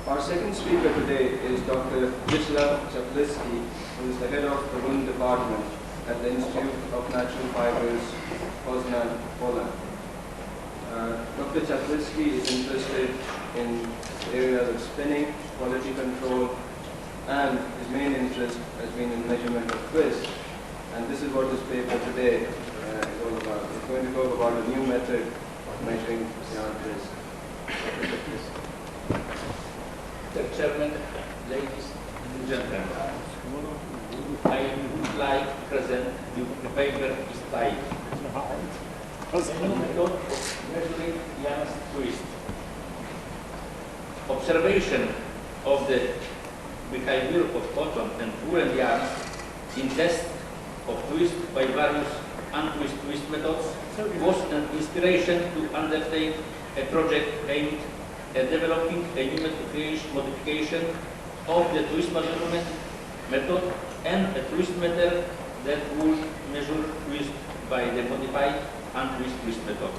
Our second speaker today is Dr. Zdzisvaw Czaplicki, who is the head of the wound department at the Institute of Natural Fibers, Poznan, Poland. Dr. Czaplicki is interested in areas of spinning, quality control, and his main interest has been in measurement of twist. And this is what this paper today is all about. It's going to talk about a new method of measuring yarn twist. Mr. Chairman, ladies and gentlemen, I would like to present you the paper is titled Method of Measuring Yarn Twist. Observation of the behavior of cotton and woolen yarns in tests of twist by various untwisted methods was an inspiration to undertake a project aimed at developing a new modification of the twist measurement method and a twist method that would measure twist by the modified untwisted twist method.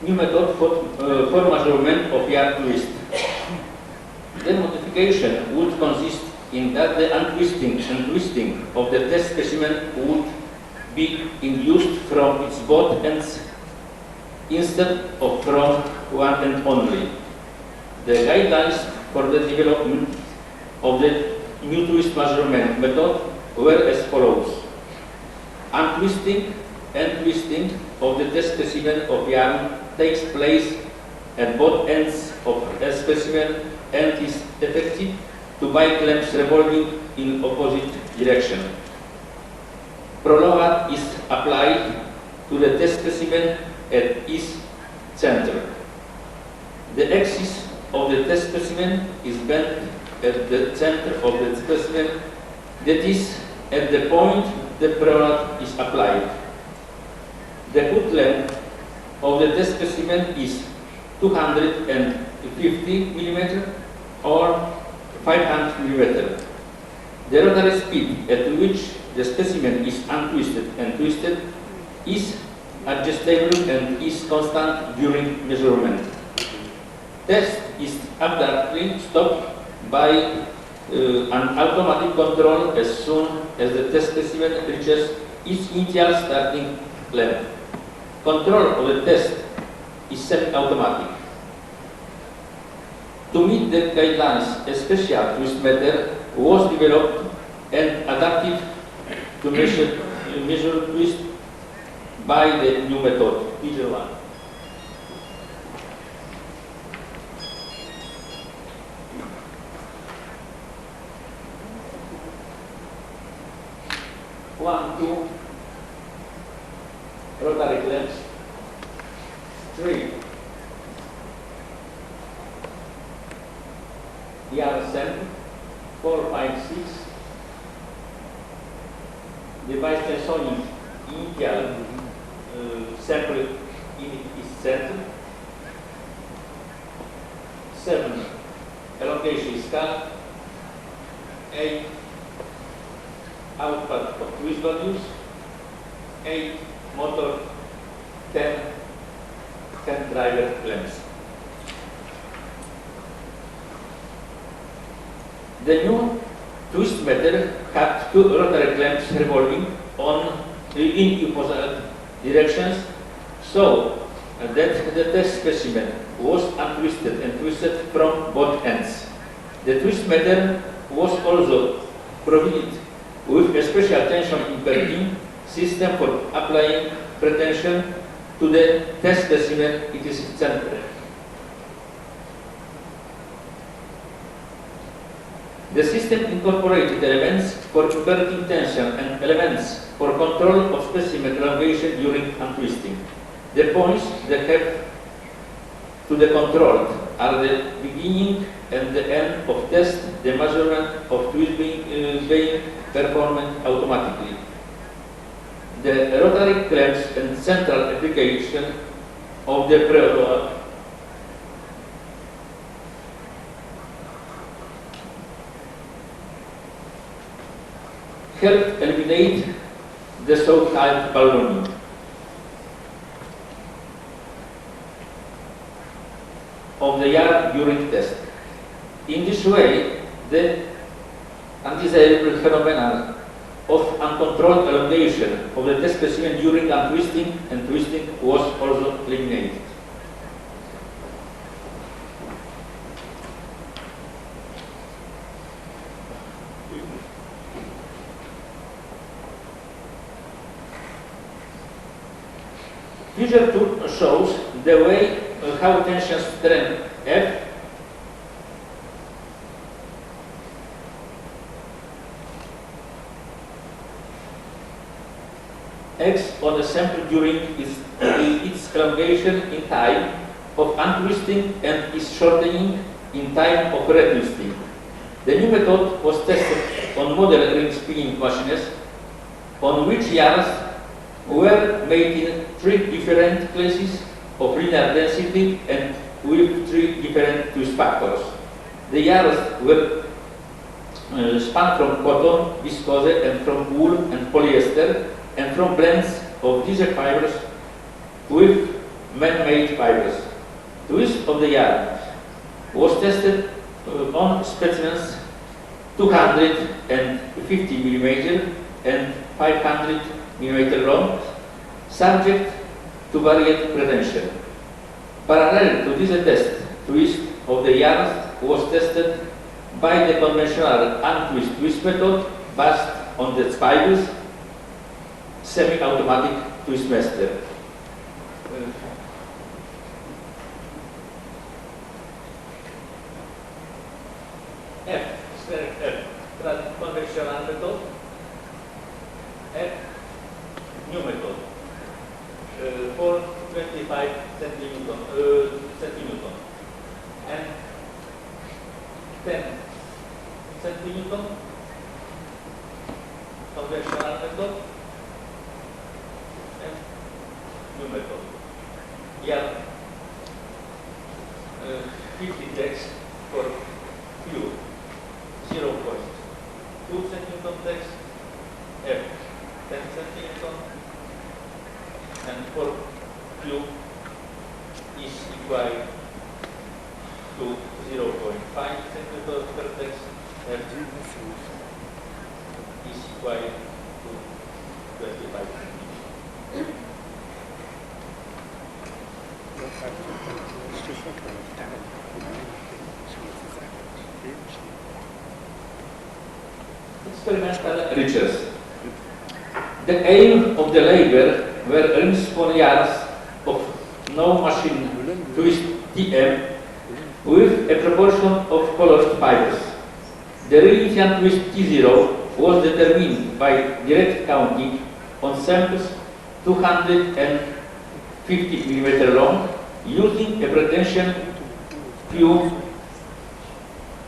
New method for measurement of yarn twist. The modification would consist in that the untwisting and twisting of the test specimen would be induced from its both ends instead of from one end only. The guidelines for the development of the new twist measurement method were as follows. Untwisting and twisting of the test specimen of yarn takes place at both ends of a specimen and is effective to by clamps revolving in opposite direction. Proload is applied to the test specimen at its center. The axis of the test specimen is bent at the center of the specimen, that is, at the point the proload is applied. The cut length of the test specimen is 250 mm or 500 mm. The rotary speed at which the specimen is untwisted and twisted is adjustable and is constant during measurement. Test is abruptly stopped by an automatic control as soon as the test specimen reaches its initial starting length. Control of the test is semi-automatic. To meet the guidelines, a special twist method was developed and adapted to measure twist by the new method, Figure 1. Two rotary clamps, 3 yarn sample, 4, 5, 6 device tensioning initial sample in its center, 7 elongation scale, 8 output of twist values, 8 motor, 10 driver clamps. The new twist method had 2 rotary clamps revolving in opposite directions, so that the test specimen was untwisted and twisted from both ends. The twist method was also provided with a special tension inverting system for applying pretension to the test specimen it is centered. The system incorporated elements for inverting tension and elements for control of specimen elongation during untwisting. The points that have to the control are the beginning and the end of test, the measurement of twist being performed automatically. The rotary clamps and central application of the proload helped eliminate the so-called ballooning. Of the yarn during test. In this way, the undesirable phenomenon of uncontrolled elongation of the test specimen during untwisting and twisting was also eliminated. Figure 2 shows the way how tension strength F acts on the sample during its elongation in time of untwisting and is shortening in time of retwisting. The new method was tested on model ring spinning machines on which yarns were made in 3 different classes of linear density and with 3 different twist factors. The yarns were spun from cotton, viscose, and from wool and polyester, and from blends of these fibers with man-made fibers. Twist of the yarn was tested on specimens 250 mm and 500 mm long, subject to varied pretension. Parallel to this test, twist of the yarns was tested by the conventional untwist twist method based on the Spivers semi-automatic twist master. Strength F, conventional method. F, new method. For 25 centinewton and 10 centinewton conventional method and new method. Yeah, 50 text for Q, 0.2 centinewton text, F, 10 centinewton, and for Q is equal to 0.5 centimeters per text, F is equal to 25 centimeters. Experimental research. The aim of the labor were ring-spun yarns of no machine twist TM with a proportion of colored fibers. The real twist T0 was determined by direct counting on samples 250 mm long using a pretension Q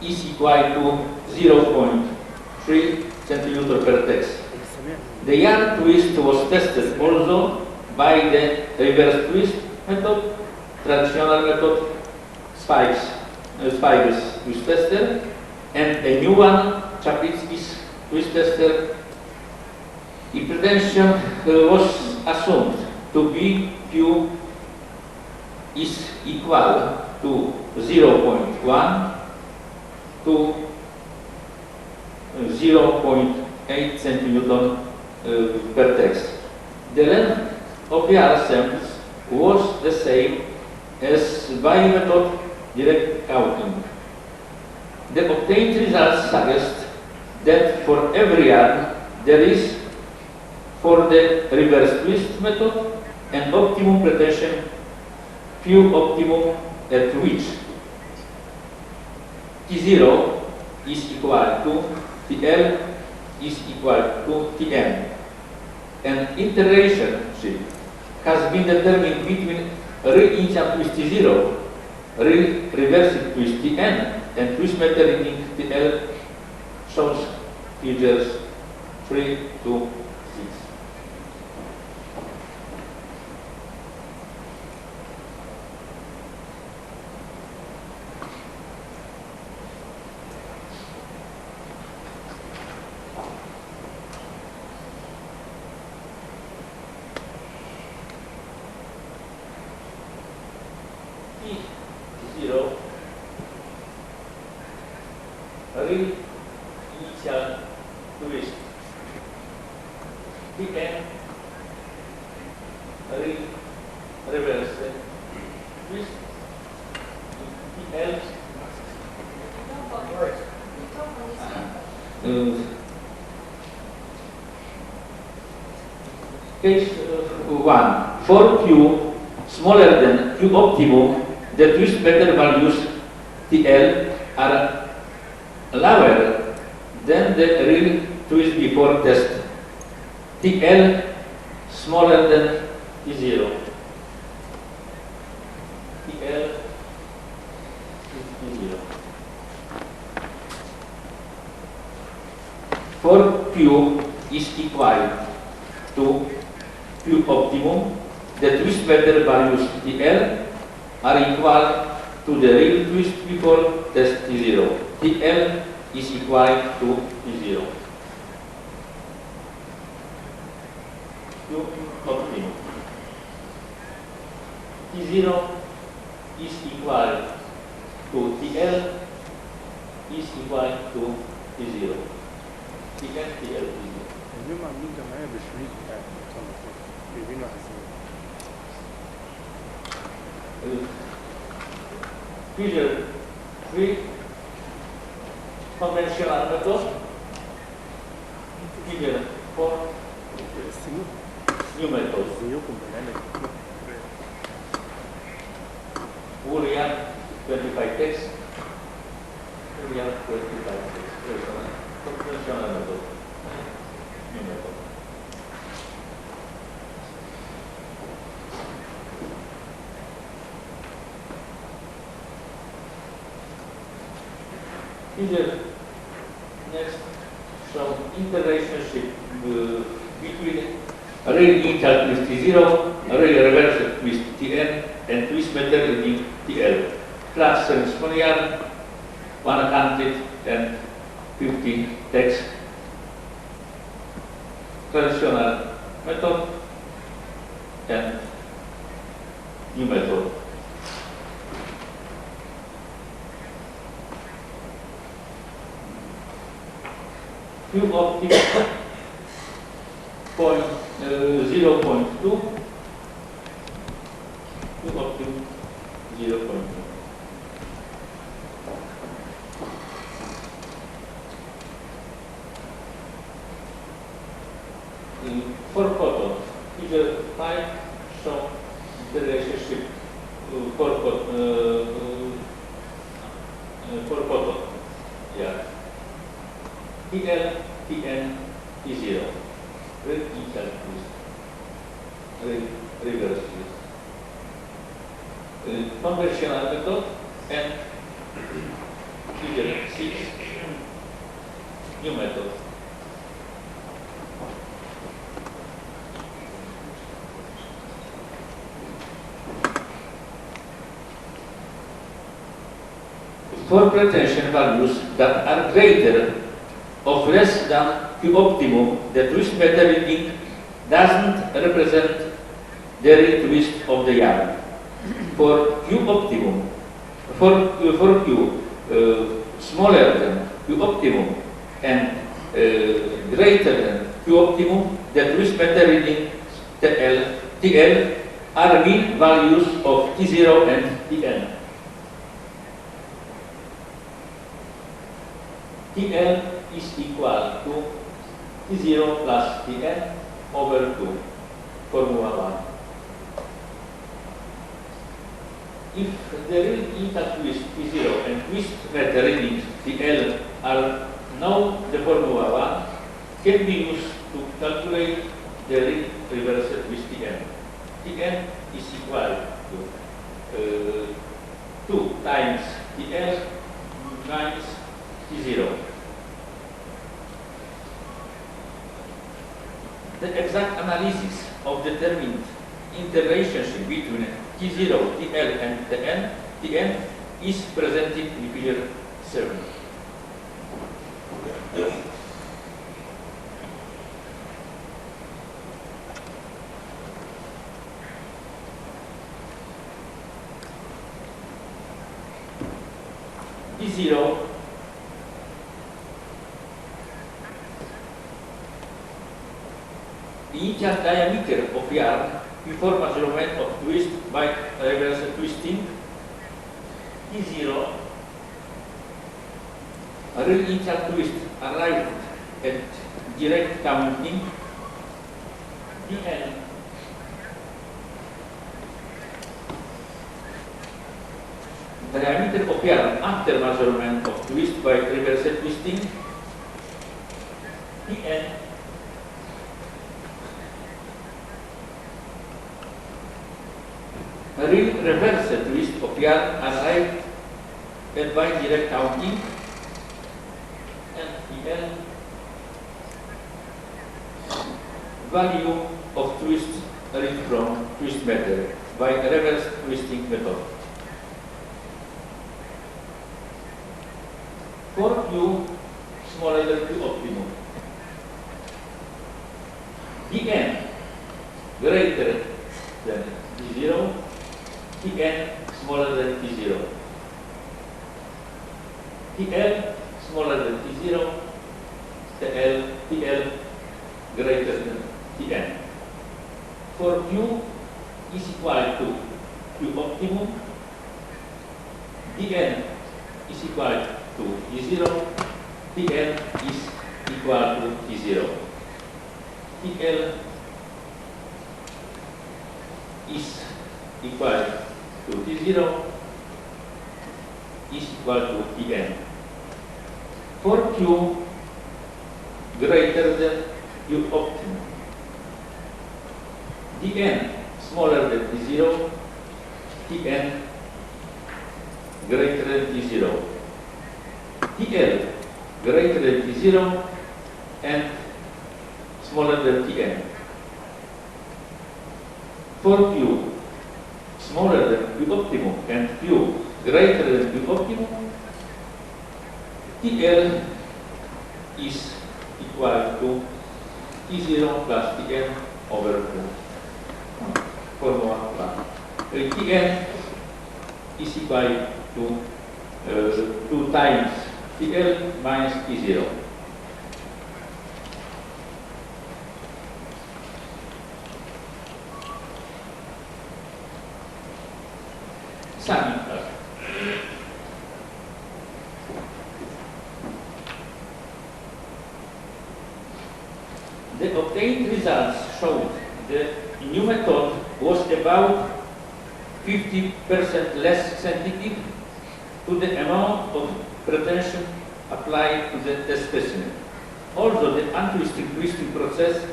is equal to 0.3 cm per text. The yarn twist was tested also by the reverse twist method, traditional method, Spivers twist tester, and a new one, Czaplicki's twist tester. The pretension was assumed to be Q is equal to 0.1 to 0.8 cm per text. The length of yarn samples was the same as by method direct counting. The obtained results suggest that for every yarn there is, for the reverse twist method, an optimum pretension Q optimum at which T0 is equal to TL is equal to Tm. An interrelationship has been determined between re-initial twist T0, reversing twist Tn, and twist metal reading TL, shows figures 3 to 6. initial twist. Tn reverse twist. Tl case 1. For Q smaller than Q optimum, the twist vector values TL are lower than the real twist before test. TL smaller than T0. TL is T0. For Q is equal to Q optimum, the twist vector values TL are equal to the real twist before test T0. TL is equal to T0. Q optimum. T0 is equal to TL is equal to T0. TL TL T0. اليوم عاملين جمعية بالشريك بتاع المؤتمر جايبين وعازمين. Figure 3 conventional method. Figure 4 new method. زيكم بالعلم. Boolean 25 text. Boolean 25 text. Conventional method. New method. Figure next show interrelationship between real initial twist T0, real reverse twist Tn, and twist method reading TL. Class semi-sphenical 150 text. Traditional method and new method. Q optimum point 0.2. Q optimum 0.2. For photo, figure 5 show the relationship for photo. Yeah. TL, Tn, T0. Real initial twist. Reverse twist. Conventional method and figure 6 new method. For pretension values that are greater of less than Q optimum, the twist vector reading doesn't represent the real twist of the yarn. For Q optimum, for Q smaller than Q optimum and greater than Q optimum, the twist vector reading TL are mean values of T0 and Tn. TL is equal to T0 plus Tn over 2, formula 1. If the real initial twist T0 and twist method readings TL are known, the formula 1 can be used to calculate the real reverse twist Tn. Tn is equal to 2 times TL times T0. The exact analysis of determined interrelationship between T0, TL, and Tn is presented in figure 7. T0 initial diameter of yarn before measurement of twist by reverse twisting, T0, a real initial twist arrived at direct counting, Dn, diameter of yarn after measurement of twist by reverse twisting, Tn, a real reverse twist of yarn arrived at by direct counting, and Tn, value of twist read from twist method by reverse twisting method. For Q smaller than Q optimum, Dn greater than T0, Tn smaller than T0, Tl smaller than T0, Tl greater than Tn. For Q is equal to Q optimum, Dn is equal to T0, Tl is equal to T0, Tl is equal to T0 is equal to Tn. For Q greater than Q optimum, Dn smaller than T0, Tn greater than T0, Tl greater than T0 and smaller than Tn. For Q smaller than Q optimum and Q greater than Q optimum, Tl is equal to T0 plus Tn over 2. Formula 1. Tn is equal to 2 times Tl minus T0. Summing up. The obtained results showed the new method was about 50% less sensitive to the amount of pretension applied to the test specimen. Although the untwisting process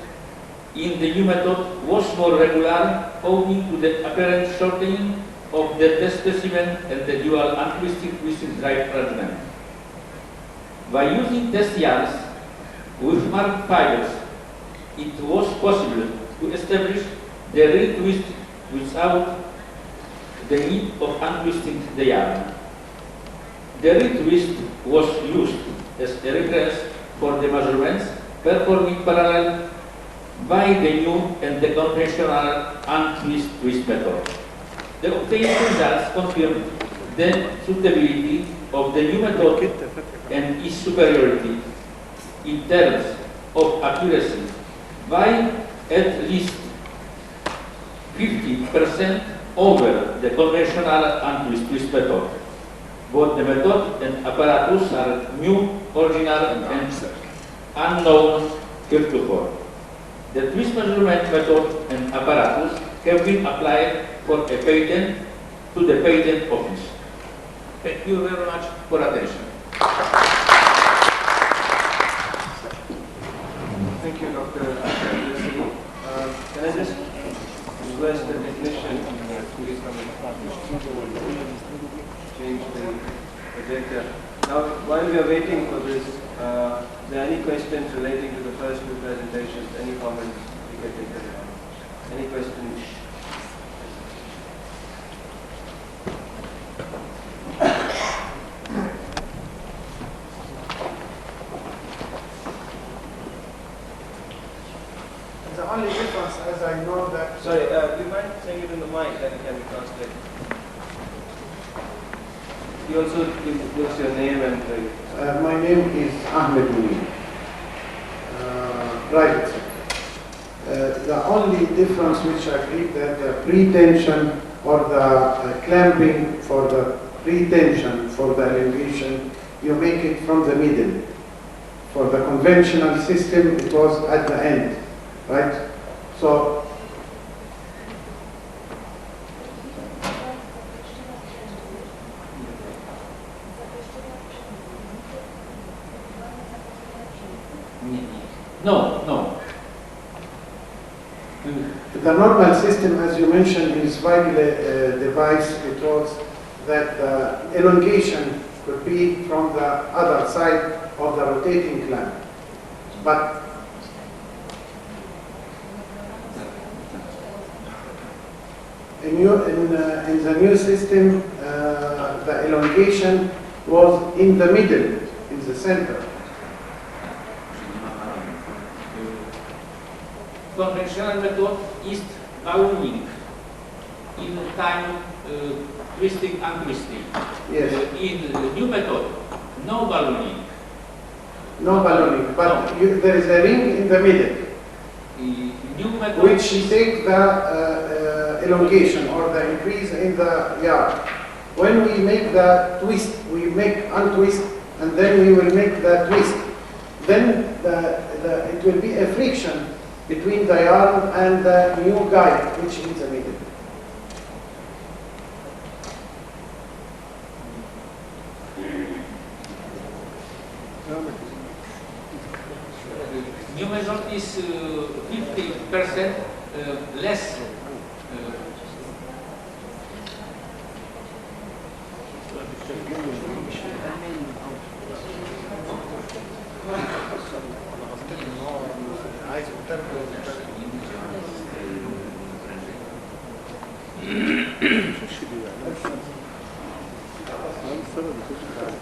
in the new method was more regular owing to the apparent shortening of the test specimen and the dual untwisting drive fragment. By using test yarns with marked fibers, it was possible to establish the real twist without the need of untwisting the yarn. The real twist was used as a reference for the measurements performed parallel by the new and the conventional untwist method. The obtained results confirmed the suitability of the new method and its superiority in terms of accuracy by at least 50% over the conventional untwist method. Both the method and apparatus are new, original, and unknown heretofore. The twist measurement method and apparatus have been applied for a patent to the patent office. Thank you very much for attention. Thank you, Dr. Czaplicki. Can I just request the technician to please come and change the projector. Now, while we are waiting for this, are there any questions relating to the first two presentations? Any comments? We can take them. Any questions? The only difference, as I know that... Sorry, do you mind saying it in the mic, then it can be translated? You also give us your name and... my name is Ahmed Munir. Right. the only difference which I believe that the pre-tension or the clamping for the pre-tension for the elongation, you make it from the middle. For the conventional system, it was at the end, right? So, no. the normal system, as you mentioned, in Fibre device, it was that the elongation could be from the other side of the rotating clamp. But in the new system, the elongation was in the middle, in the center. Conventional method is ballooning in time twisting and twisting. Yes. In the new method, no ballooning. No ballooning, but there is a ring in the middle, New method which take the elongation or the increase in the yard. When we make the twist, we make untwist, and then we will make the twist. Then it will be a friction between the yarn and the new guide, which is the middle. new method is 50% less. I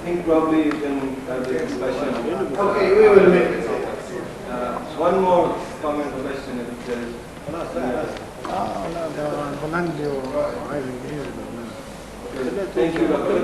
think probably you can have the discussion. Okay, we will make it. One more comment or question if there is. هولندي وعايز انجليزي. Thank you, Dr.